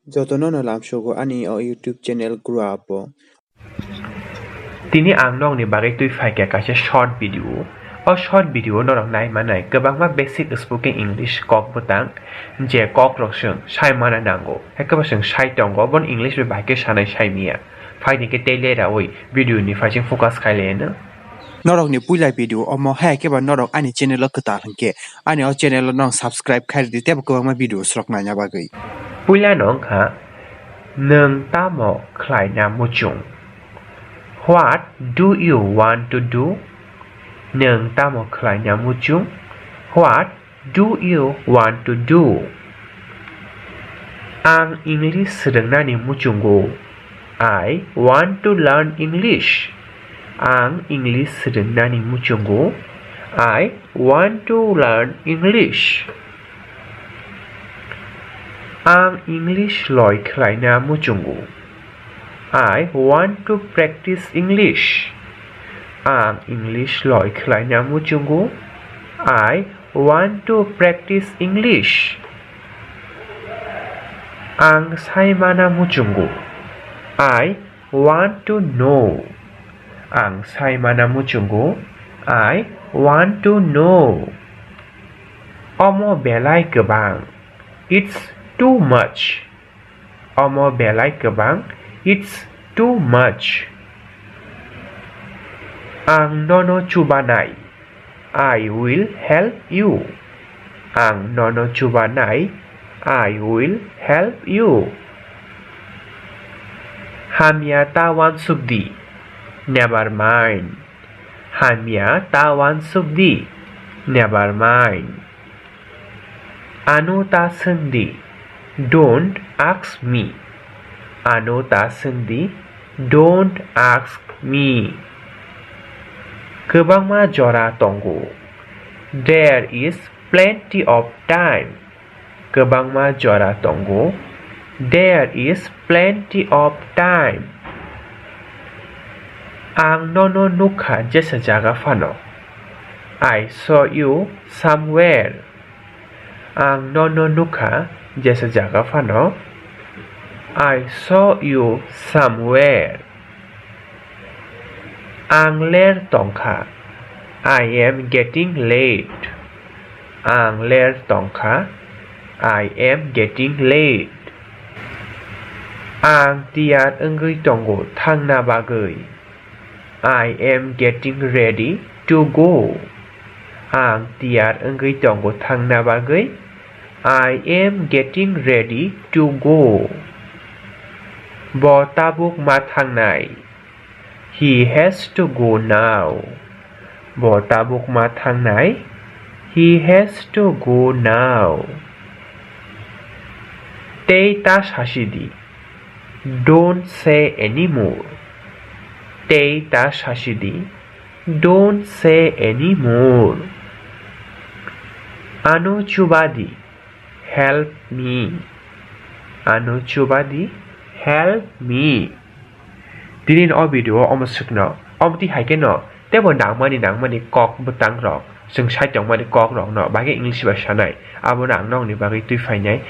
Jotono no lamshogo ani o YouTube channel gruapo. Tini angnong ni bagay tui fai kya kaise short video. O short video norok nai manai kebangma basic spoken English Kokbwtang je Kokborok sung sai mana nango. Hekaba sung sai tongo bon English be baike sanai sai mia. Fai ni ke tele ra oi video ni fai sing focus khaile na. Norok ni puilai video omo hai ke ba norok ani channel lo kata hangke ani o channel lo nong subscribe khai di teb ko ma video srok na nya bagai. Puila nong ha nung tamo khlai na muchung. What do you want to do? Nung tamo khlai na muchung. What do you want to do? Ang English sedengna ni muchunggo. I want to learn English. Ang English sedengna ni muchunggo. I want to learn English. Ang English loi khlai na muchunggo. I want to practice English. Ang English loi khlai na muchunggo. I want to practice English. Ang sai mana muchunggo. I want to know. Ang sai mana muchunggo. I want to know. Omo belai kebang. It's too much. Omo belai kebang. It's too much. Ang nono chubanai. I will help you. Ang nono chubanai. I will help you. Hamya tawan subdi. Never mind. Hamya tawan subdi. Never mind. Anu ta sendi. Don't ask me. Anu ta sendi. Don't ask me. Kebangma jora tonggo. There is plenty of time. Kebangma jora tonggo. There is plenty of time. Ang nono nukha jesa jaga fano. I saw you somewhere. Ang nono nukha jesa jaga fano. I saw you somewhere. Ang ler tongkha. I am getting late. Ang ler tongkha. I am getting late. Ang tiar engui tonggo thang na bagui. I am getting ready to go. Ang tiar engui tonggo thang na bagui. I am getting ready to go. Bo tabuk ma thang nai. He has to go now. Bo tabuk ma thang nai. He has to go now. Tei ta shashidi. Don't say anymore. Tei ta shashidi. Don't say anymore. Anu chubadi. Help me. Anu chubadi. Help me. Dinin o video om sukno. Om ti hai ke no. Te bo nangmani Kokbwtang rok. Sung sai tong mani kok rok no. Bagi English ba shanai. Abo nang nong ni bagi tui fai nyai.